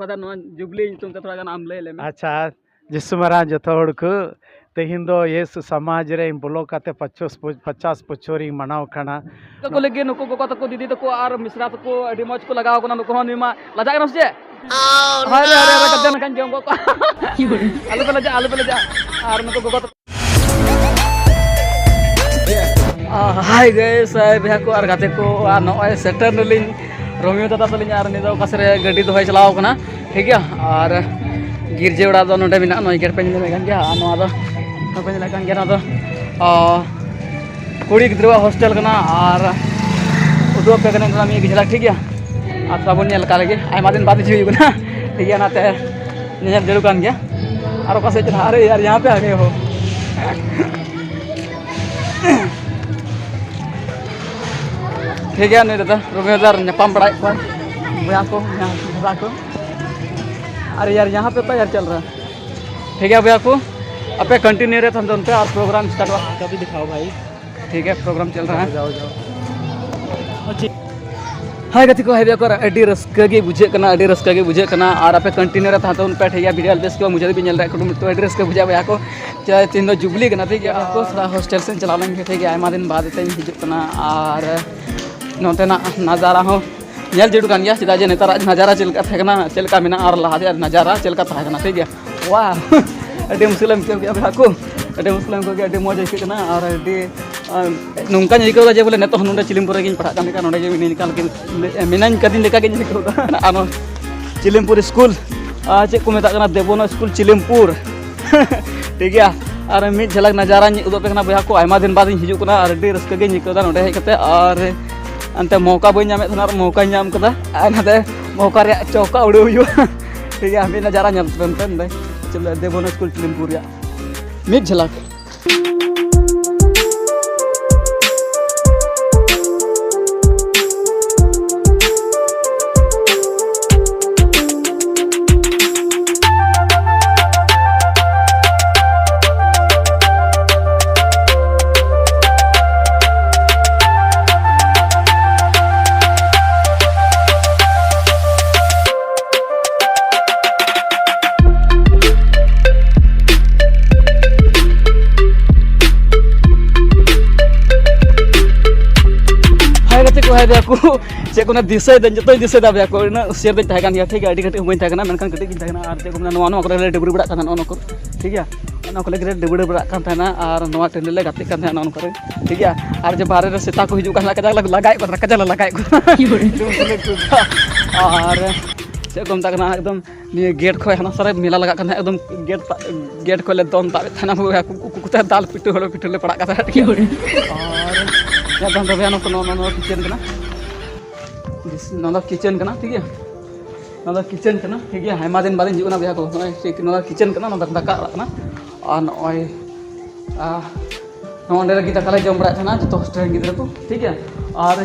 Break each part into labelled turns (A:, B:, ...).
A: father no jubilee तुम थोड़ा गान आम ले में
B: अच्छा जिसमरा जतोड़ को तेहिं दो येसु समाज रे बोलो काते 50 पचोरी मनाव खाना
A: को लगे नुको को तको दीदी तको आर मिश्रा तको अडी मौज को लगाओ कोना नुको निमा लजा गन से अरे अरे अरे कदन kan jom को आलू पे लजा आर नुको को हाय गाइस बेहा को आर गाते को आर नॉय सेटर नलिन रोमियो दादा तलिन आर निदो कसरे गाड़ी दो चलाओ कना ठीक है और गिरजे उड़ा दो नोडे मिना नॉय गेट पे निले गन गया नो दो पे निले गन गया दो कुड़ी गिद्रवा हॉस्टल कना और उदो पे कने मी गिजला ठीक है आ साबुन नेल का लगे आयमा दिन बाद जी हुई ना ठीक है नाते नेल जरूर कान गया और कसे चला अरे यार यहां पे आ गए हो ठीक है नहीं दादा रोमियोदार नेपाम पढ़ाई को भैया को यहाँ को अरे यार यहाँ पे तो यार चल रहा है ठीक है भैया को अपने कंटिन्यू रहे हम दोनों पे और प्रोग्राम स्टार्ट हुआ कभी दिखाओ भाई ठीक है प्रोग्राम चल रहा है जाओ हाय गति को है भैया को अडी रस्का के बुझे करना अडी रस्का के बुझे करना और अपने कंटिन्यू रहे था पे ठीक है वीडियो बेस को मुझे भी चल रहा है तो अडी रस्का बुझा भैया को चाहे तीन दो जुबली करना ठीक है आपको थोड़ा हॉस्टल से चला लेंगे ठीक है आयमा दिन बाद हिजुना और नोतेना नज़ारा हो नेल जरूर कान गया चेदा जे नेतार नज़ारा चलका थेकना चलका मेना और लहा नज़ारा चलका थेकना ठीक है वाह अडी मुस्लिम के गया को अडी मुस्लिम को अडी मौज आइकना और अडी नौका आइकदा जे बोले नेतो नोडे चिलिमपुर रे पढ़ा कान लेका नोडे मिनी निकाल के मिनाइन कदिन लेका के आइकदा आनो चिलिमपुर स्कूल चे को मेता कना देवोनो स्कूल चिलिमपुर ठीक है और मिड झलक नज़ारा उदो पे भैया को आयमा दिन बाद हिजुना और अडी रस्का के आइकदा नोडे हेज कते और अंते मौका बी नाम मौका नाम कदा मौका रे चौका उड़े हुई ठीक है हमें नज़ारा चल देवोन स्कूल चिलिमपुर मिड झलक को चे को दिशा जो दिशा भैया को शेयर दिन तहकान गया ठीक है अड़ी कटी बन तहना मनकान कटी तहना और चे को नवा को डबड़ी बड़ा कान को ठीक है ना को लेके डबड़ी बड़ा कान तहना और नवा टेंडल ले गाते कान तहना को ठीक है और जो बाहर रे सेता को हिजु कान लगाए को कजल लगाए को और चे को तकना एकदम ये गेट खो हना सारे मेला लगा कान एकदम गेट को ले दोन ता थाना को दाल पिटू ले पड़ा का ठीक है और या तो भैया नो किचन करना किचन करना ठीक है ना किचन करना ठीक है आयमा दिन बाद हिजुना भैया को ना किचन करना ना दाका करना और नॉय नोंडे लगी दाका ले जम बड़ा थाना जो हॉस्टल गिद्रा को ठीक है और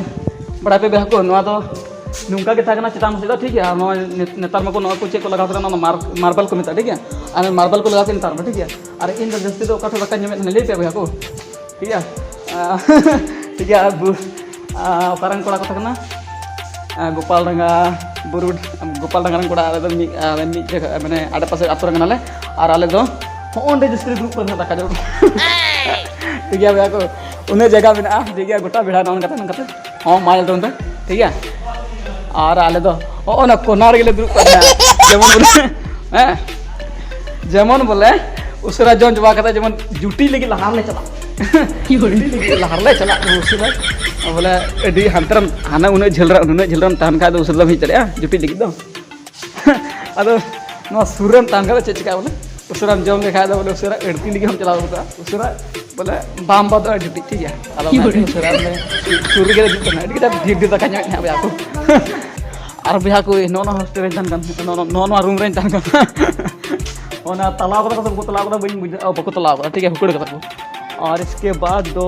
A: बड़ा पे भैया को ना तो नुंका के थाकना चितान से ठीक है नो नेतार में को नो को चेक को लगा करना मार्बल को मिता ठीक है और मार्बल को लगा के नेतार में ठीक है और इन जस्ती तो काठो दाका जमे ले पे भैया को ठीक है ठीक है पारंग कोड़ा को थकना गोपाल डंगा बुरुड गोपाल डंगा कोड़ा मैंने आड़े पास आतु रंगनाले और आले दो ओंडे जिसके ग्रुप पर दाका जो ठीक है भैया को उन्हें जगह में ठीक है गोटा भिड़ा नौन करते हाँ माइल तो ठीक है और आले दो ओ ना कोनार के ग्रुप पर जेमन बोले जेमन बोले उसरा जोन जवा करता जेमन जुटी लेके लहार ले चला लहार ले चला उसला बोले अडी हंतरम हाना उन्हें झलरम तहन खा उसला भी चले जुटी लेके दो अदो नो सुरम तहन खा चिका बोले उसरा जम देखा बोले उसरा अड़ती लेके हम चला होता उसरा बोले बाम बाद जुटी ठीक है अदो उसरा में सुर के जुटना अडी का धीर धीर तक न्या बया को और बया को नो हॉस्टल तहन kan नो रूम रे तहन kan ओना तलाव को तलाव को बइन बुझा बको तलाव ठीक है हुकड़ का और इसके बाद दो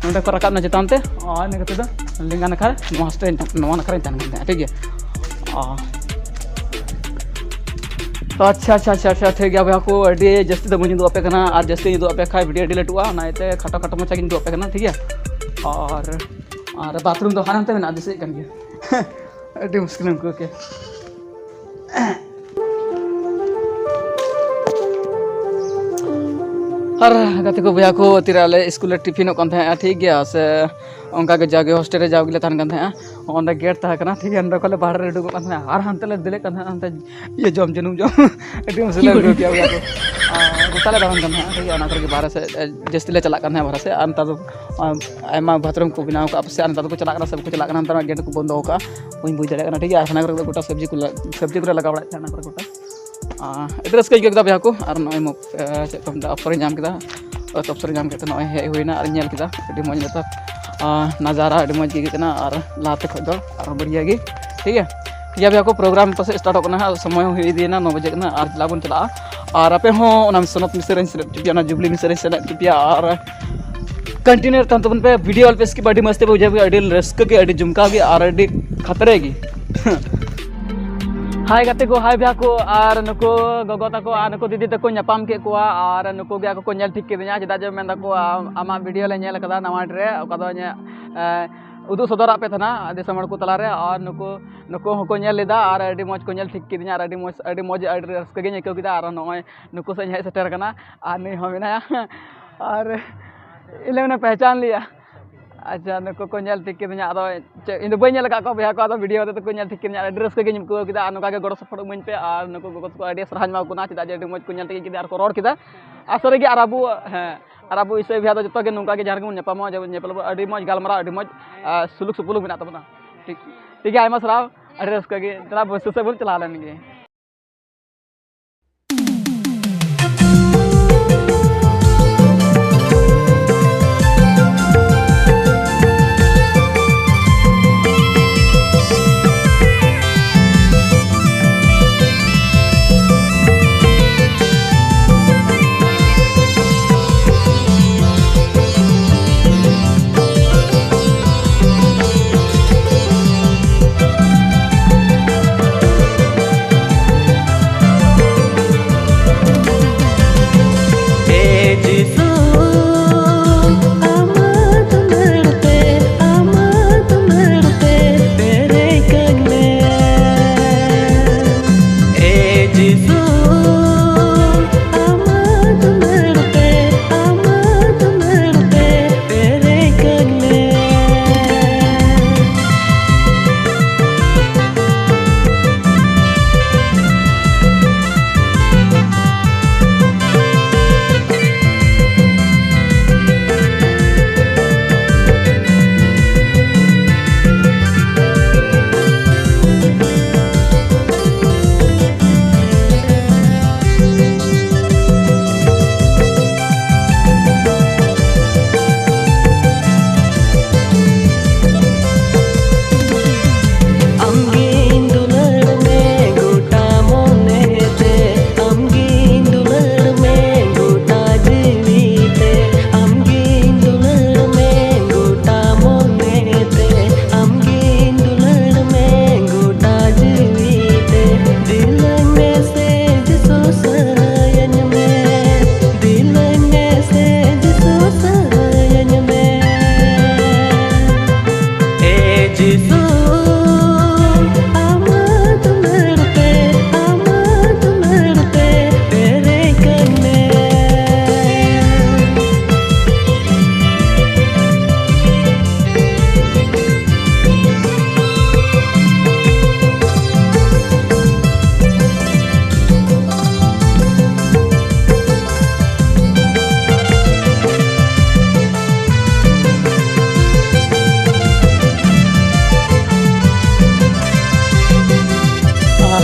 A: नोंडे को रकाब ना चितान ते और ने कते दा लिंगा नखा हॉस्टल नवा नखा तहन ठीक है तो अच्छा ठीक है भैया को अडी जस्ती तो बनी दो अपे कना और जस्ती दो अपे खाय वीडियो डिलीट हुआ नाइते खटो खटो मचा किन दो अपे कना ठीक है और बाथरूम तो हानते में ना दिसे कन गया अडी मुश्किल को के और गाते को भैया को तिराले स्कूल टिफिन kan ठीक गया से उनका के जागे हॉस्टल रे जाओगे तहन kan ओंडे गेट ता कना ठीक है अंदर कोले बाहर रे डुको kan और हंते ले दिले kan हंते ये जम जनू जम एटी मसले हो गया भैया को गोताले दावन kan ठीक है ना करके बाहर से जस्ती ले चला kan बाहर से अंता तो आयमा बाथरूम को बनाओ का से अंता तो चला करना सब कुछ चला करना अंतर गेट को बंद होका कोई बुझ जाएगा ठीक है खाना कर गोटा सब्जी को लगा बड़ा खाना कर गोटा इधर कई गदा भैया को और नॉय मो चेक अफसर नाम किदा अफसर नाम के नॉय हे हुईना और नेल किदा अभी मज नता नज़ारा अभी मज गे कना और लाते खो दो और बढ़िया गे ठीक है या भैया को प्रोग्राम पास स्टार्ट होना है समय हुई देना 9 बजे ना और चला बन चला और आपे हो ना सनत मिसरें सेलेक्ट टिपिया ना जुबली मिसरें सेलेक्ट टिपिया और कंटिन्यू तंत बन पे वीडियो ऑल पे इसकी बड़ी मस्ती बुझे अड़ी रस्क के अड़ी जुमका गे और अड़ी खतरे गी हाय गाते को हाय भैया को और नुको गगो तको और नुको दीदी तको नापाम के को और नुको गया को नेल ठीक के दिया चदा जे मेन तको आमा वीडियो ले नेल कदा नवा रे कदा ने उदु सदर पे थना दिसम को तला रे और नुको को नेल लेदा और अडी मौज को नेल ठीक के दिया और अडी मौज अडी रस्क गे नेको किदा और नय नुको से हे सेटर कना और नहीं हो बिना और इले ने पहचान लिया अच्छा नुको को नेल ठीक के दिया अदो इन दो बने लगा को भैया को अदो वीडियो तो को नेल ठीक के दिया एड्रेस के गे को किदा नुका के गड़ो सफड़ मन पे और नुको गगो को एड्रेस राज मा को ना चिदा जे मौज को नेल ठीक के और को रोड किदा आसरे गे अराबू हैं अराबू इसे भैया तो जतो के नुका के जारगम नेपामा जब नेपाल अडी मौज गालमरा अडी मौज सुलुक सुपुलुक बिना तबना ठीक ठीक है आयमा सराव एड्रेस के गे चला बस से बोल चला लेंगे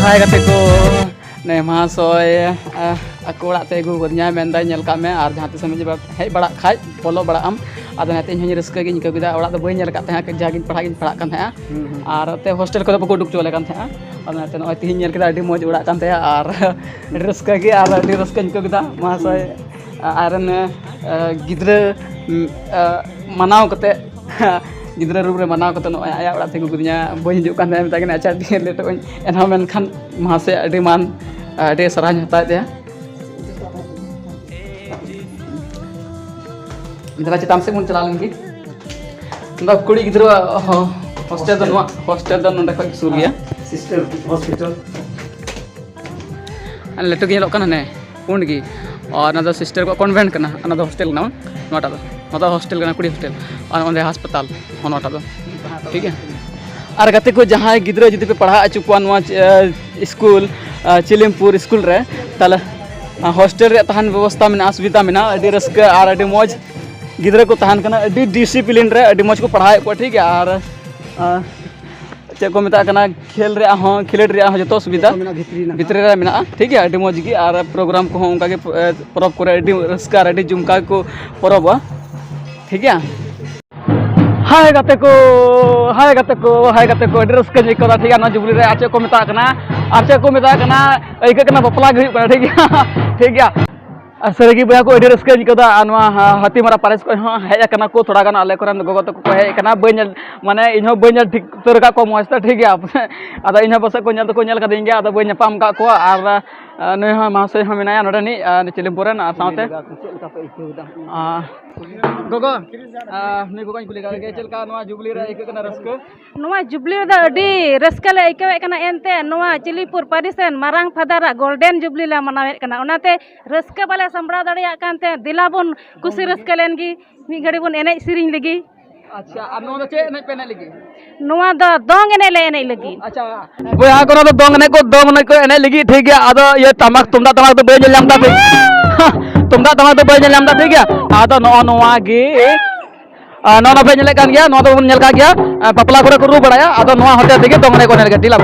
A: हाय गाते को ने महाशय ako oᱲᱟᱜ te ᱟᱹᱜᱩ ᱠᱟᱫᱤᱧᱟ ᱢᱮᱱᱫᱟᱭ ᱧᱮᱞ ᱠᱟᱜ ᱢᱮ ᱟᱨ ᱡᱟᱦᱟᱸ ᱛᱤᱥ ᱦᱮᱡ ᱵᱟᱲᱟᱜ ᱠᱷᱟᱡ ᱵᱚᱞᱚ ᱵᱟᱲᱟᱜ ᱟᱢ ᱟᱫᱚ ᱱᱟᱛᱮ ᱤᱧ ᱦᱚᱸ ᱨᱟᱹᱥᱠᱟᱹ ᱜᱤᱧ ᱟᱹᱭᱠᱟᱹᱣ ᱠᱮᱫᱟ ᱚᱲᱟᱜ ᱫᱚ ᱵᱟᱹᱧ ᱧᱮᱞ ᱠᱟᱫ ᱛᱟᱦᱮᱸ ᱡᱟᱜᱤᱧ ᱯᱟᱲᱦᱟᱜ ᱠᱟᱱ ᱛᱟᱦᱮᱸᱜᱼᱟ ᱟᱨ ᱛᱮ ᱦᱳᱥᱴᱮᱞ ᱠᱚᱫᱚ ᱵᱟᱠᱚ ᱩᱰᱩᱠ ᱪᱚᱞᱮ ᱠᱟᱱ ᱛᱟᱦᱮᱸᱜᱼᱟ ᱟᱫᱚ ᱱᱟᱛᱮ ᱱᱚᱜᱼᱚᱭ ᱛᱤᱦᱤᱧ ᱧᱮᱞ ᱠᱮᱫᱟ ᱟᱹᱰᱤ ᱢᱚᱡᱽ ᱚᱲᱟᱜ ᱠᱟᱱ ᱛᱟᱭᱟ ᱟᱨ ᱟᱹᱰᱤ ᱨᱟᱹᱥᱠᱟᱹ ᱜᱮ ᱟᱨ ᱟᱹᱰᱤ ᱨᱟᱹᱥᱠᱟᱹᱧ ᱟᱹᱭᱠᱟᱹᱣ ᱠᱮᱫᱟ ᱢᱚᱦᱟᱥᱚᱭ ᱟᱨᱮᱱ ᱜᱤᱫᱽᱨᱟᱹ ᱢᱟᱱᱟᱣ ᱠᱟᱛᱮ गिद्रा रूप रे मनाव कते नय आया ओड़ा तेगु गुदिया बई हिजुक कान ताय मेता अच्छा दी लेट एनहा मेनखान महासे अडी मान अडी सराहन हता दे इंद्रा चिताम से मुन चला लेंगे नदा कुड़ी गिद्रा हॉस्टल दो नंडे खय सुर गया सिस्टर हॉस्पिटल लेटो गे लोक कना ने पुंड गी और ना सिस्टर को कॉन्वेंट करना ना हॉस्टल ना नोटा हॉस्टल करना कुड़ी हॉस्टल और अंदर हस्पताल नोटा ठीक है और गाते को जहाँ गिद्रा जुदी पे पढ़ा चुकवा स्कूल चिलिमपुर स्कूल रे ताले हॉस्टल रे तहन व्यवस्था में सुविधा में अड़ी रस्का और अड़ी मौज गिद्रा को तहन करना अड़ी डिसिप्लिन रे अड़ी मौज को पढ़ाए को ठीक है और चेक को मेता करना खेल रे हाँ खेलेट रे जो सुविधा भितरे रे मेना ठीक है अड़ी मौज की और प्रोग्राम को उनका के परब को अड़ी रस्का अड़ी जुमका को परब ठीक है हाय गाते को अड़ी रस्का जी को ठीक है ना जुबली रे आचे को मेता करना आइका करना बपला घड़ी पड़ा ठीक है सरगी बया को अड़ी रस्का जी को हाथी मारा पारेस को हेज करना को थोड़ा गाना आले कोरन गोगो तक को हेज करना बन माने इन्हों बन ठीक तरका को मस्त ठीक है अदा इन्हों बस को नेल तो नेल कदिंगे अदा बन पाम का को और नय महाशय हम मेनाया नोडनी चिलिमपुरन साथे गोगो नि गोगो कुली के चलका नवा जुबली रे एक कना रस्का
C: नवा जुबली रे अडी रस्का ले आइकावे कना एनते नवा चिलिपुर पारिसेन मारांग फादारा गोल्डन जुबली ले मनावे कना ओनाते रस्का बाले संबड़ा दड़िया कानते दिलाबन कुसी रस्का लेनगी मी घड़ी बन एने सिरिंग लगी
A: अच्छा और नो चे एने पेने लगी
C: नवा द दोंग एने ले एने लगी
A: अच्छा बोया को तो दोंग ने को एने लगी ठीक है आदो ये तमाक तुमदा तमाक तो बेज लामदा तुमदा तमाक तो बेज लामदा ठीक है आदो नवा गे नो पे नेले कान गया नो तो नेल का गया पपला को रू बड़ाया आदो नवा होते देगे दोंग ने को नेल के दिला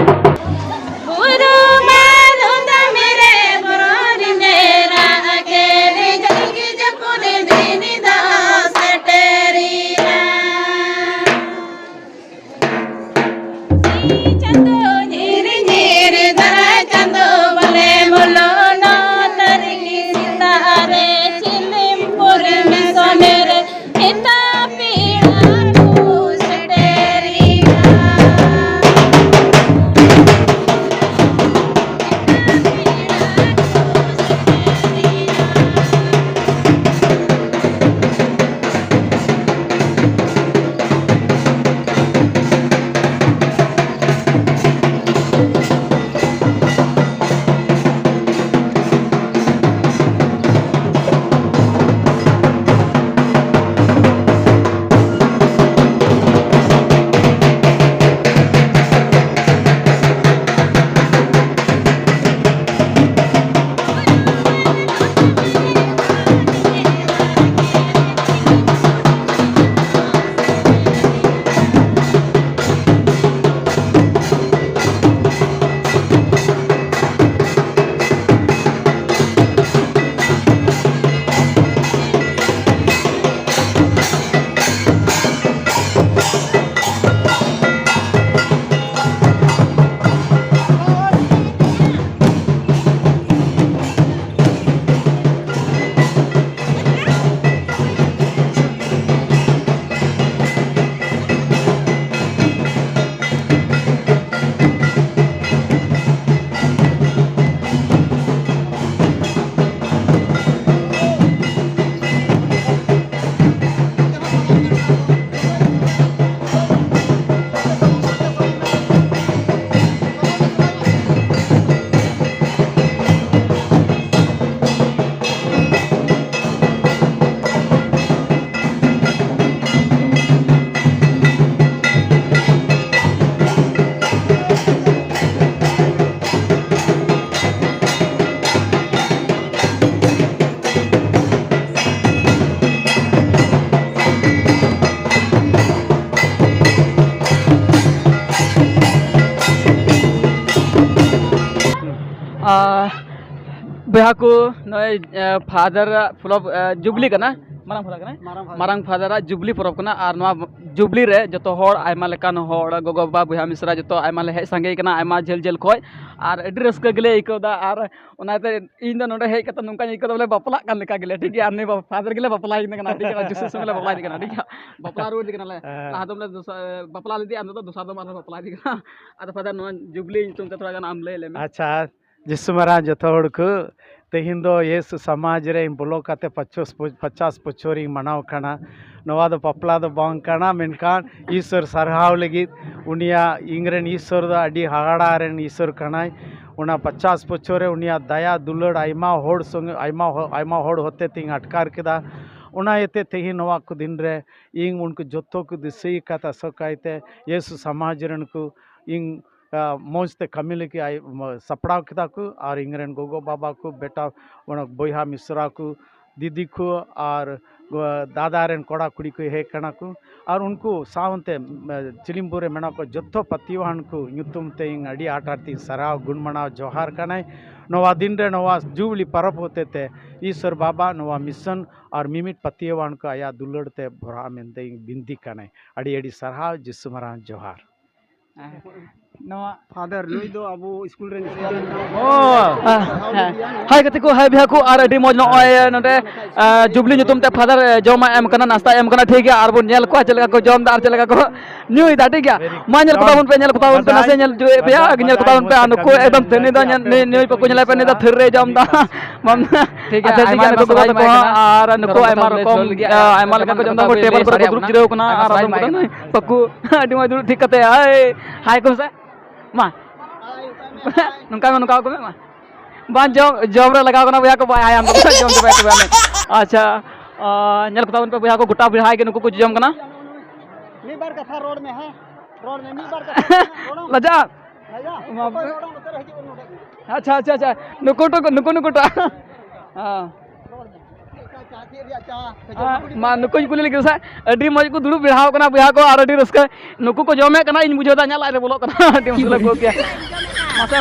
A: बेहा को नय फादर फुलब जुबली करना मारंग फुला करना मारंग फादर जुबली परब करना और नवा जुबली रे जतो होड़ आयमा लेकान होड़ गोगो बा बुहा मिश्रा जतो आयमा ले हे संगे करना आयमा झेल झेल खय और अड्डी रस्का गेले इकोदा और ओनाते इन द नोडे हे कत नुका इको बोले बपला कान लेका गेले ठीक है आने फादर गेले बपला इन करना ठीक है जिससे समले बपला करना ठीक है बपला रोड करना ले ला दमले बपला लेदी आंदो तो दूसरा दम मार बपला दी करना आ फादर नो जुबली तुम थोड़ा गान आम ले ले
B: अच्छा जिसमरा जतो होड़ को तेहिन दो येस समाज रे बोलो काते 50 पचोरी मनाव कना नवा दो पपला दो बांग कना मेनकान ईश्वर सरहाव लगी उनिया इंग्रेन ईश्वर दो अडी हागड़ा रेन ईश्वर कनाय उना 50 पचोरे उनिया दया दुलड़ आयमा होड़ संग आयमा होड़ होते तिंग अटकार केदा उना येते तेहि नवा को दिन रे इंग उनको जोतो को दिसई काता सकाइते येसु समाज रेन को इंग मौजते कमी लगी आई सपड़ाव किदा को और इंग्रेन गोगो बाबा को बेटा उन बोहा मिश्रा को दीदी को और दादा रेन कोड़ा कुड़ी को हे कना को और उनको सावंते चिलिमपुरे मेना को जोतो पतिवान को नुतुम ते इंग अड़ी आटारती सराव गुणमनाव जोहार कनाय नवा दिन रे नवा जुबली परब होते थे ईश्वर बाबा नवा मिशन और मिमिट पतिवान को आया दुलड़ते भरा मेनते बिंदी कनाय अड़ी अड़ी सराव जिसु मरा जोहार
D: फादर नुई दो अब स्कूल रे
A: हाय कते को हाय बिहा को आर अडी मौज नय नडे जुबली नुतुम ते फादर जमा एम कना नाश्ता एम कना ठीक है आर बोन नेल को चलगा को जम दार चलगा को न्यूई दा ठीक है मा नेल को पे नासे नेल जो बिहा नेल को पे अनको एकदम तने दा न्यूई पे को नेल पे ने दा थर रे जम दा मम ठीक है आयमा को आर नको आयमा रकम आयमा लगा को जम दा को टेबल पर ग्रुप जिरो कना आर पक्कू अडी मौज ठीक कते हाय को से मा नुका को मा बान जम रे लगा को भैया को बाय आयाम जम दे बैठ में अच्छा नेल को तावन पे भैया को गुटा बिहाय के नुको को जम कना
D: मी बार कथा रोड में है रोड में मी बार कथा
A: लजा
D: लजा
A: अच्छा नुको हां मा नुको कुली लगे सा अडी मज को दुड़ु बिहाव कना बिहा को आर अडी रस्का नुको को जमे कना इन बुझो दा न्याला रे बोलो कना अडी मुसला को के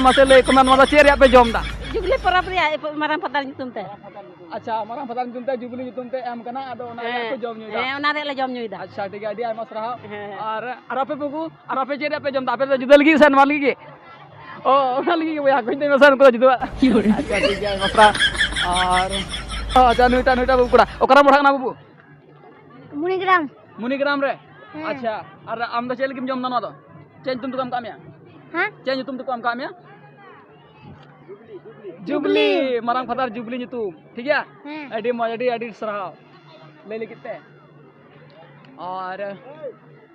A: मासे ले कमान मादा चेर या पे जम दा
C: जुबली परब रे माराम पतार ᱧᱩᱛᱩᱢ te
A: अच्छा माराम पतार ᱧᱩᱛᱩᱢ te जुबली ᱧᱩᱛᱩᱢ te एम कना आदो ना को जम ᱧᱩᱭ दा
C: ona re la jom nyui da
A: अच्छा ठीक है अडी आयमा सराह और आपे पुगु और आपे चेर या पे जम दा आपे जुदल गी सन मार लगी ओ ओना लगी भैया कोई ते मसन को जुदवा अच्छा ठीक है मसरा और अच्छा नुटा बाबू कुड़ा ओकरा मोठा ना बाबू मुनिग्राम रे अच्छा और आम द चेल किम जम ना दो चेंज तुम तो काम कामया हां चेंज तुम तो काम कामया जुबली मारांग फादर जुबली नुतुम ठीक है अडी मजडी अडी सराव ले लिखते और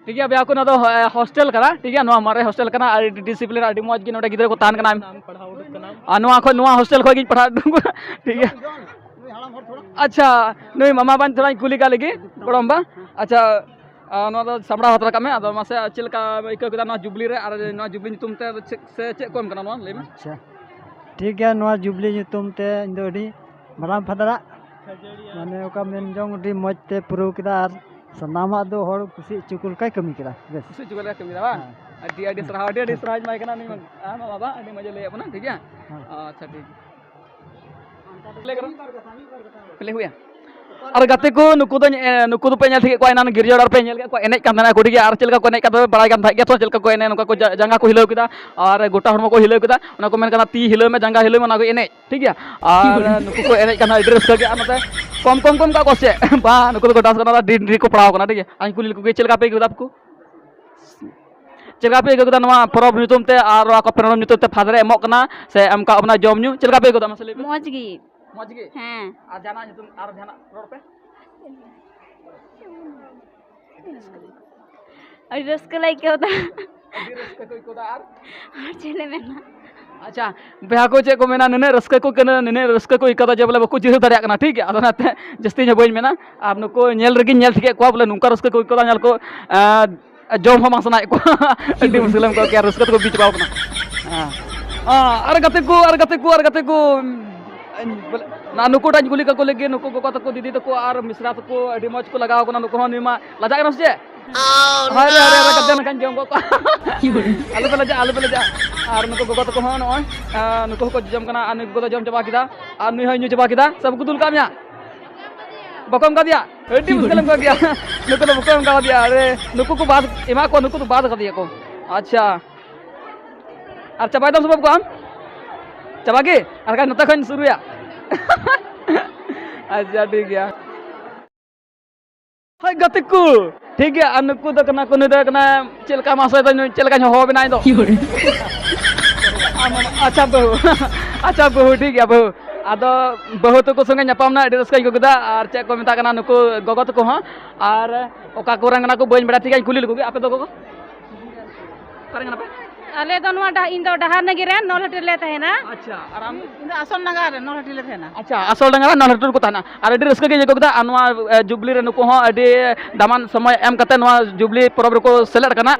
A: ठीक है बिया को ना दो हॉस्टल करा ठीक है नो हमारे हॉस्टल कना डिसिप्लिन अडी मज की नोडे गिदर को तान कना पढ़ा उडुक कना नुआ खो नुआ हॉस्टल खो गी पढ़ा ठीक है अच्छा नुई मामा बान थोड़ा कुली का लगी बड़म्बा अच्छा नो दो सामड़ा हतरा का में अदो मासे चिलका इको कदा नो जुबली रे और नो जुबली तुम ते से चे कोम कना नो ले में
D: अच्छा ठीक है नो जुबली तुम ते इंदो डी माराम फादरा माने ओका मेन जोंग डी मज ते पुरो किदा सनामा दो होड़ कुसी चुकुल काय कमी किदा बस
A: कुसी चुकुल का कमी दा अडी सराज माय कना नहीं बाबा अडी मजे ले अपना ठीक है अच्छा ठीक प्ले करो प्ले हुआ और गते को नुको पे नेल थे को एना गिरजोड़ पे नेल को एने कान ना कुडी और चलका को एने का बड़ा कान था तो चलका को एने नुका को जंगा को हिलो किदा और गोटा हरमो को हिलो किदा उना को मेन कना ती हिलो में जंगा हिलो में ना को एने ठीक है और नुको को एने कान एड्रेस के आनते कम का कोसे बा नुको को डांस करना डी को पड़ाव करना ठीक है आइ कुली को चलका पे किदा आपको चलका पे किदा नवा परब नुतुम ते और को पेरम नुतुम ते फादर एमो कना से एम का अपना जम न्यू चलका पे किदा मसले
C: मौज गी हां
A: आ जाना तुम और जाना रोड पे
C: अरे रस्क लाई के होता
A: अभी रस्क कोई कोदा और
C: चले में ना
A: अच्छा बेहा को चे को मेना नने रस्क को कने नने रस्क को इकदा जे बोले बको जिरो दरिया कना ठीक है अदनाते जस्ती ने बोल मेना आप नको नेल रगी नेल थिके को बोले नुका रस्क को इकदा नेल को जम हम सना को अड्डी मुस्लिम को क्या रस्क को बीच बाव कना हां अर गते को ना नुको डाज गुली का को लेगे नुको को तको दीदी तको और मिश्रा तको अडी मज को लगाओ कना नुको निमा लजा के नसे अरे कदन कन जम को आलू पे लजा और नुको को तको हो न नुको को जम कना अनु को जम चबा किदा और नुई हन्यु चबा किदा सब को दुल कामया बकम का दिया अडी मुश्किल को दिया नुको तो बकम का दिया अरे नुको को बात एमा को नुको तो बात कर दिया को अच्छा और चबा दम सब को हम चबा के और का नता खन शुरू या अच्छा ठीक है हाय गतिकु ठीक है अनुकु तो कना को कना चलका मासो तो चलका हो बनाई दो अच्छा बहू ठीक है बहू ᱟᱫᱚ ᱵᱟᱹᱦᱩ ᱛᱟᱠᱚ ᱥᱚᱸᱜᱮ ᱧᱟᱯᱟᱢᱱᱟ ᱟᱹᱰᱤ ᱨᱟᱹᱥᱠᱟᱹᱧ ᱟᱹᱭᱠᱟᱹᱣ ᱠᱮᱫᱟ ᱟᱨ ᱪᱮᱫ ᱠᱚ ᱢᱮᱛᱟᱜ ᱠᱟᱱᱟ ᱱᱩᱠᱩ ᱜᱚᱜᱚ ᱛᱟᱠᱚ ᱦᱚᱸ ᱟᱨ ᱚᱠᱟ ᱠᱚᱨᱮᱱ ᱠᱟᱱᱟ ᱠᱚ ᱵᱟᱹᱧ ᱵᱟᱲᱟᱭ ᱴᱷᱤᱠ ᱜᱮᱭᱟ ᱠᱩᱞᱤ ᱞᱮᱠᱚ ᱜᱮ ᱟᱯᱮ ᱫᱚ ᱜᱚᱜᱚ ᱚᱠᱟᱨᱮᱱ ᱠᱟᱱᱟ ᱯᱮ
C: ᱟᱞᱮ ᱫᱚ ᱱᱚᱣᱟ ᱤᱧ ᱫᱚ ᱰᱟᱦᱟᱨ ᱱᱟᱜᱤ ᱨᱮᱱ ᱱᱚᱞᱦᱟᱹᱴᱤ ᱨᱮᱞᱮ ᱛᱟᱦᱮᱱᱟ
A: ᱟᱪᱪᱷᱟ ᱟᱨ ᱟᱢ
C: ᱤᱧ ᱫᱚ ᱟᱥᱚᱞ ᱱᱟᱜᱟᱨ ᱨᱮ ᱱᱚᱞᱦᱟᱹᱴᱤ ᱨᱮᱞᱮ ᱛᱟᱦᱮᱱᱟ
A: ᱟᱪᱪᱷᱟ ᱟᱥᱚल ᱰᱟᱝᱜᱟ ᱱᱚᱞᱦᱟᱹᱴᱤ ᱨᱮᱠᱚ ᱛᱟᱦᱮᱱᱟ ᱟᱨ ᱟᱹᱰᱤ ᱨᱟᱹᱥᱠᱟᱹ ᱜᱤᱧ ᱟᱹᱭᱠᱟᱹᱣ ᱠᱮᱫᱟ ᱟᱨ ᱱᱚᱣᱟ ᱡᱩᱵᱽᱞᱤ ᱨᱮ ᱱᱩᱠᱩ ᱦᱚᱸ ᱟᱹᱰᱤ ᱫᱟᱢᱟᱱ ᱥᱚᱢᱚᱭ ᱮᱢ ᱠᱟᱛᱮ ᱱᱚᱣᱟ ᱡᱩᱵᱽᱞᱤ ᱯᱚᱨᱚᱵᱽ ᱨᱮᱠᱚ ᱥᱮᱞᱮᱫ ᱠᱟᱱᱟ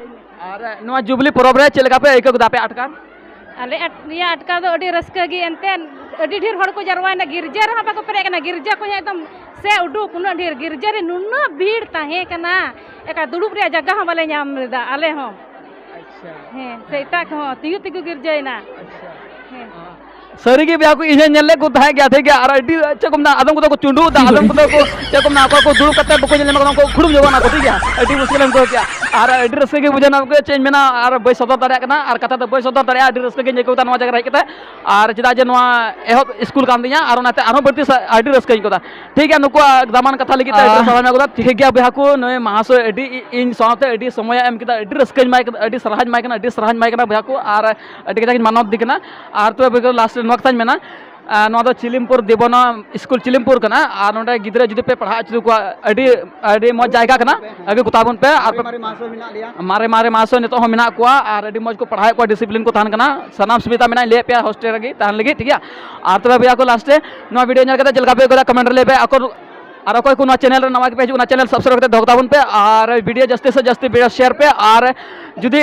A: ᱟᱨ ᱱᱚᱣᱟ ᱡᱩᱵᱽᱞᱤ ᱯᱚᱨᱚᱵᱽ ᱨᱮ ᱪᱮᱫ ᱞᱮᱠᱟ ᱯᱮ ᱟᱹᱭᱠᱟᱹᱣ ᱠᱮᱫᱟ ᱟᱯᱮ ᱟᱴᱠᱟᱨ
C: ᱟᱞᱮ ᱱᱤᱭᱟᱹ ᱟᱴᱠᱟᱨ ᱫᱚ ᱟᱹᱰᱤ ᱨᱟᱹᱥᱠᱟᱹ ᱜᱮ ᱮᱱᱛᱮᱫ ᱟᱹᱰᱤ ᱰᱷᱮᱨ ᱦᱚᱲ ᱠᱚ ᱡᱟᱨᱣᱟᱭᱮᱱᱟ ᱜᱤᱨᱡᱟᱹ ᱨᱮᱦᱚᱸ ᱵᱟᱠᱚ ᱯᱮᱨᱮᱡ ᱠᱟᱱᱟ ᱜᱤᱨᱡᱟᱹ ᱠᱷᱚᱱ ᱮᱠᱫᱚᱢ ᱥᱮ ᱩᱰᱩᱠ ᱩᱱᱟᱹᱜ ᱰᱷᱮᱨ ᱜᱤᱨᱡᱟᱹ ᱨᱮ ᱱᱩᱱᱟᱹᱜ ᱵᱷᱤᱲ ᱛᱟᱦᱮᱸ ᱠᱟᱱᱟ ᱮᱠᱟ ᱫᱩᱲᱩᱵ ᱨᱮᱭᱟᱜ ᱡᱟᱭᱜᱟ ᱦᱚᱸ ᱵᱟᱞᱮ ᱧᱟᱢ ᱞᱮᱫᱟ ᱟᱞᱮ ᱦᱚᱸ
A: ᱟᱪᱪᱷᱟ
C: ᱦᱮᱸ ᱥᱮ ᱮᱴᱟᱜ ᱠᱚᱦᱚᱸ ᱛᱤᱜᱩ ᱛᱤᱜᱩ ᱜᱤᱨᱡᱟᱹᱭᱮᱱᱟ ᱦᱮᱸ
A: ᱥᱟᱹᱨᱤ ᱜᱮ ᱵᱤᱭᱟ ᱠᱚ ᱤᱧ ᱧᱮᱞ ᱞᱮᱫ ᱠᱚ ᱛᱟᱦᱮᱸ ᱜᱮᱭᱟ ᱴᱷᱤक ᱜᱮᱭᱟ ᱟᱨ ᱟᱹᱰᱤ ᱪᱮᱫ ᱠᱚ ᱢᱮᱱᱟ ᱟᱫᱚᱢ ᱠᱚᱫᱚ ᱠᱚ ᱪᱩᱸᱰᱩᱫᱟ ᱟᱫᱚᱢ ᱠᱚᱫᱚ ᱠᱚ ᱪᱮᱫ ᱠᱚ ᱢᱮᱱᱟ ᱚᱠᱚᱭ ᱠᱚ ᱫᱩᱲᱩᱵ ᱠᱟᱛᱮ ᱵᱟᱠᱚ ᱧᱮᱞ ᱧᱟᱢᱚᱜ ᱠᱟᱱᱟ ᱩᱱᱠᱩ ᱠᱷᱩᱲᱩᱵ ᱧᱚᱜᱚᱜ ᱠᱟᱱᱟ ᱠᱚ ᱴᱷᱤᱠ ᱜᱮᱭᱟ ᱟᱹᱰᱤ ᱢᱩᱥᱠᱤᱞᱮᱢ ᱟᱹᱭᱠᱟᱹᱣ ᱠᱮᱜᱼᱟ ᱟᱨ ᱟᱹᱰᱤ ᱨᱟᱹᱥᱠᱟᱹ ᱜᱮ ᱵᱩᱡᱷᱟᱹᱣ ᱱᱟ ᱪᱮᱫ ᱤᱧ ᱢᱮᱱᱟ ᱟᱨ ᱵᱟᱹᱧ ᱥᱚᱫᱚᱨ ᱫᱟᱲᱮᱭᱟᱜ ᱠᱟᱱᱟ ᱟᱨ ᱠᱟᱛᱷᱟ ᱫᱚ ᱵᱟᱹᱧ ᱥᱚᱫᱚᱨ ᱫᱟᱲᱮᱭᱟᱜᱼᱟ ᱟᱹᱰᱤ ᱨᱟᱹᱥᱠᱟᱹ ᱜᱤᱧ ᱟᱹᱭᱠᱟᱹᱣ ᱫᱟ ᱱᱚᱣᱟ ᱡᱟᱭᱜᱟ ᱨᱮ ᱦᱮᱡ ᱠᱟᱛᱮ ᱟᱨ ᱪᱮᱫᱟᱜ ᱡᱮ ᱱᱚᱣᱟ ᱮᱦᱚᱵ ᱥᱠᱩᱞ ᱠᱟᱱ ᱛᱤᱧᱟ ᱟᱨ ᱚᱱᱟᱛᱮ ᱟᱨᱦᱚᱸ ᱵᱟᱹᱲᱛᱤ ᱟᱹᱰᱤ ᱨᱟᱹᱥᱠᱟᱹᱧ ᱟᱹᱭᱠᱟᱹᱣ ᱫᱟ ᱴᱷᱤक ᱜᱮᱭᱟ ᱱᱩᱠᱩᱣᱟᱜ ᱫᱟᱢᱟᱱ ᱠᱟᱛᱷᱟ ᱞᱟᱹᱜᱤᱫ ᱛᱮ ᱟᱹᱰᱤ ᱥᱟᱨᱦᱟᱣ ᱧᱟᱢ ᱠᱮᱫᱟ ᱴᱷᱤक ᱜᱮᱭᱟ ᱵᱚᱭᱦᱟ ᱠᱚ ᱱᱩᱭ ᱢᱟᱦᱟᱥᱚᱭ ᱟᱹᱰᱤ ᱤᱧ ᱥᱟᱶᱛᱮ ᱟᱹᱰᱤ ᱥᱚᱢᱚᱭ ᱮᱢ ᱠᱮᱫᱟ ᱟᱹᱰᱤ ᱨᱟᱹᱥᱠᱟᱹᱧ ᱮᱢᱟᱭ ᱠᱟᱱᱟ ᱟᱹᱰᱤ ᱥᱟᱨᱦᱟᱣ ᱮᱢᱟᱭ ᱠᱟᱱᱟ ᱟᱹᱰᱤ ᱥᱟᱨᱦᱟᱣ ᱮᱢᱟᱭ ᱠᱟᱱᱟ ᱵᱚᱭᱦᱟ ᱠᱚ ᱟᱨ ᱟᱹᱰᱤ ᱠᱟᱡᱟᱠ ᱤᱧ ᱢᱟᱱᱚᱛ ᱫᱮ ᱠᱟᱱᱟ ᱟᱨ ᱛᱚᱵᱮ ᱞᱟᱥᱴ ᱱᱚᱣᱟ ᱠᱟᱛᱷᱟᱧ ᱢᱮᱱᱟ ᱱᱚᱣᱟ ᱫᱚ ᱪᱤᱞᱤᱢᱯᱩᱨ ᱫᱮᱵᱚᱱᱟ ᱥᱠᱩᱞ ᱪᱤᱞᱤᱢᱯᱩᱨ ᱠᱟᱱᱟ ᱟᱨ ᱱᱚᱰᱮ ᱜᱤᱫᱽᱨᱟᱹ ᱡᱩᱫᱤ ᱯᱮ ᱯᱟᱲᱦᱟᱣ ᱦᱚᱪᱚ ᱠᱚᱣᱟ ᱟᱹᱰᱤ ᱢᱚᱡᱽ ᱡᱟᱭᱜᱟ ᱠᱟᱱᱟ ᱟᱹᱜᱩ ᱠᱚᱛᱟᱵᱚᱱ ᱯᱮ ᱟᱨ ᱢᱟᱨᱮ ᱢᱟᱦᱟᱥᱚᱭ ᱱᱤᱛᱚᱜ ᱦᱚᱸ ᱢᱮᱱᱟᱜ ᱠᱚᱣᱟ ᱟᱨ ᱟᱹᱰᱤ ᱢᱚᱡᱽ ᱠᱚ ᱯᱟᱲᱦᱟᱣᱮᱫ ᱠᱚᱣᱟ ᱰᱤᱥᱤᱯᱞᱤᱱ ᱠᱚ ᱛᱟᱦᱮᱱ ᱠᱟᱱᱟ ᱥᱟᱱᱟᱢ ᱥᱩᱵᱤᱫᱷᱟ ᱢᱮᱱᱟᱜᱼᱟ ᱞᱟᱹᱭᱮᱫ ᱯᱮᱭᱟ ᱦᱳᱥᱴᱮᱞ ᱨᱮᱜᱮ ᱛᱟᱦᱮᱱ ᱞᱟᱹᱜᱤᱫ ᱴᱷᱤक ᱜᱮᱭᱟ ᱟᱨ ᱛᱚᱵᱮ ᱵᱚᱭᱦᱟ ᱠᱚ ᱞᱟᱥᱴᱮ ᱱᱚᱣᱟ ᱵᱷᱤᱰᱤᱭᱳ ᱧᱮᱞ ᱠᱟᱛᱮ ᱪᱮᱫ ᱞᱮᱠᱟ ᱯᱮ ᱟᱹᱭᱠᱟᱹᱣ ᱫᱟ ᱠᱚᱢᱮᱱᱴ ᱨᱮ ᱞᱟᱹᱭ ᱯᱮ ᱟᱨ ᱚᱠᱚᱭ ᱠᱚ ᱱᱚᱣᱟ ᱪᱮᱱᱮᱞ ᱨᱮ ᱱᱟᱣᱟ ᱜᱮᱯᱮ ᱦᱤᱡᱩᱜ ᱚᱱᱟ ᱪᱮᱱᱮᱞ ᱥᱟᱵᱥᱠᱨᱟइब ᱠᱟᱛᱮ ᱫᱚᱦᱚ ᱛᱟᱵᱚᱱ ᱯᱮ ᱟᱨ ᱵᱷᱤᱰᱤᱭᱳ ᱡᱟᱹᱥᱛᱤ ᱥᱮ ᱡᱟᱹᱥᱛ ᱵᱷᱤᱰᱤᱭᱳ শেয়ার ᱯᱮ ᱟᱨ ᱡᱩᱫᱤ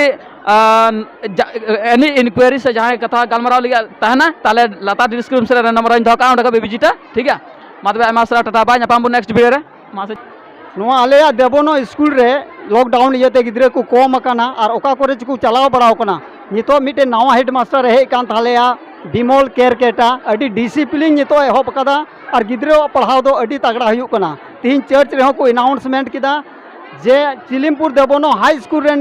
A: ᱮᱱᱤ ᱤᱱᱠᱩᱭᱟরি ᱥᱮ ᱡᱟᱦᱟᱸᱭ ᱠᱟᱛᱷᱟ ᱜᱟᱞᱢᱟᱨᱟᱣ ᱞᱟᱹᱜᱤᱫ ᱛᱟᱦᱮᱱᱟ ᱛᱟᱦᱚᱞᱮ ᱞᱟᱛᱟᱨ ᱰᱤᱥᱠᱨᱤᱯᱥᱚᱱ ᱨᱮ ᱱᱟᱢᱵᱟᱨ ᱤᱧ ᱫᱚᱦᱚ ᱠᱟᱜᱼᱟ ᱚᱸᱰᱮ ᱠᱷᱚᱡ ᱵᱷᱤᱡᱤᱴᱟ ᱴᱷᱤक ᱜᱮᱭᱟ ᱢᱟ ᱛᱚᱵᱮ ᱟᱭᱢᱟ ᱥᱟᱨᱦᱟᱣ ᱴᱟᱴᱟ ᱵᱟᱭ ᱧᱟᱯᱟᱢ ᱵᱚᱱ ᱱᱮᱠᱥᱴ ᱵᱷᱤᱰᱤᱭᱳ ᱨᱮ ᱢᱟ ᱥᱮ
D: ᱱᱚᱣᱟ ᱟᱞᱮᱭᱟᱜ ᱫᱮᱵᱚᱱᱚ ᱥᱠᱩᱞ ᱨᱮ ᱞᱚᱠᱰᱟउन ᱤᱭᱟᱹᱛᱮ ᱜᱤᱫᱽᱨᱟᱹ ᱠᱚ ᱠᱚᱢ ᱟᱠᱟᱱᱟ ᱟᱨ ᱚᱠᱟ ᱠᱚᱨᱮ ᱪᱚᱠᱚ ᱪᱟᱞᱟᱣ ᱵᱟᱲᱟᱣ ᱠᱟᱱᱟ ᱱᱤᱛᱚᱜ ᱢᱤᱫᱴᱮᱱ ᱱᱟᱣᱟ ᱦᱮᱰ ᱢᱟᱥᱴᱟᱨ ᱦᱮᱡ ᱠᱟᱱ ᱛᱟᱞᱮᱭᱟ ᱵᱤᱢᱚᱞ ᱠᱮᱨᱠᱮᱴᱟ ᱟᱹᱰᱤ ᱰᱤᱥᱤᱯᱞᱤᱱ ᱱᱤᱛᱚᱜ ᱮᱦᱚᱵ ᱟᱠᱟᱫᱟ ᱟᱨ ᱜᱤᱫᱽᱨᱟᱹᱣᱟᱜ ᱯᱟᱲᱦᱟᱣ ᱫᱚ ᱟᱹᱰᱤ ᱛᱟᱜᱲᱟ ᱦᱩᱭᱩᱜ ᱠᱟᱱᱟ ᱛᱤᱦᱤᱧ ᱪᱟᱨᱪ ᱨᱮᱦᱚᱸ ᱠᱚ ᱮᱱᱟᱣᱩন্সᱢᱮᱱᱴ ᱠᱮᱫᱟ ᱡᱮ ᱪᱤᱞᱤᱢᱯᱩᱨ ᱫᱮᱵᱚᱱᱚ हाई स्कूल ᱨᱮᱱ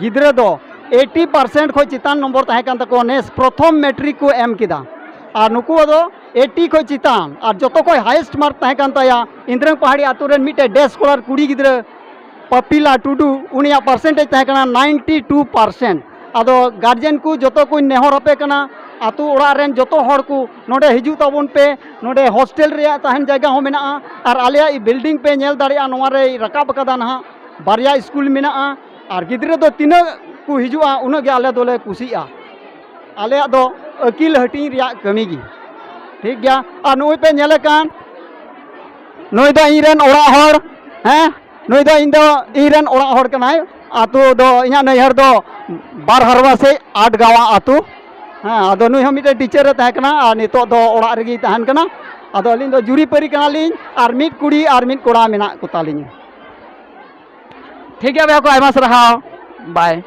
D: ᱜᱤᱫᱽᱨᱟᱹ ᱫᱚ 80% ᱠᱷᱚᱡ ᱪᱮᱛᱟᱱ ᱱᱚᱢᱵᱚᱨ ᱛᱟᱦᱮᱸ ᱠᱟᱱ ᱛᱟᱠᱚᱣᱟ ᱱᱮᱥ ᱯᱨᱚᱛᱷᱚᱢ ᱢᱮᱴᱨᱤᱠ ᱠᱚ ᱮᱢ ᱠᱮᱫᱟ ᱟᱨ ᱱᱩᱠᱩᱣᱟᱜ ᱫᱚ 80 ᱠᱷᱚᱡ ᱪᱮᱛᱟᱱ ᱟᱨ ᱡᱚᱛᱚ ᱠᱷᱚᱡ हाईएस्ट मार्क ᱛᱟᱦᱮᱸ ᱠᱟᱱ ᱛᱟᱭᱟ ᱤᱱᱫᱨᱟᱝ ᱯᱟᱦᱟᱲᱤ ᱟᱛᱳ ᱨᱮᱱ ᱢᱤᱫᱴᱮᱡ ᱰᱮ ᱥᱠᱚᱞᱟर ᱠᱩᱲᱤ ᱜᱤᱫᱽᱨᱟᱹ पपिला टुडू उनिया परसेंटेज तहै कना 92% आदो गार्जियन को जतो को नेहर अपे कना आतु ओड़ा रेन जतो हर को नोडे हिजु ताबोन पे नोडे हॉस्टल रे तहन जगह हो मेना आर आलिया इ बिल्डिंग पे नेल दाड़िया नोवा रे रकाब कदा ना बारिया स्कूल मेना आर गिद्रे दो तिना को हिजुआ उना गे आले दोले कुसिया आले दो अकिल हटी रिया कमी गी ठीक गया आर नोय पे नेले कान नोय दा इरेन ओड़ा हर हैं नुई दो इन दो इरेन ओड़ा हर कनाय आतु दो इना नैहर दो बार हरवा से 8 गावा आतु हाँ आदो नुई हम मिटे टीचर तहन कना आर नितो दो ओड़ा रेगी तहन कना आदो अलिन दो जुरी परी कना लिन आर मिट कुड़ी आर मिट कोड़ा मेना कोतालिन
A: ठीक है भैया को आयमा सरहाव बाय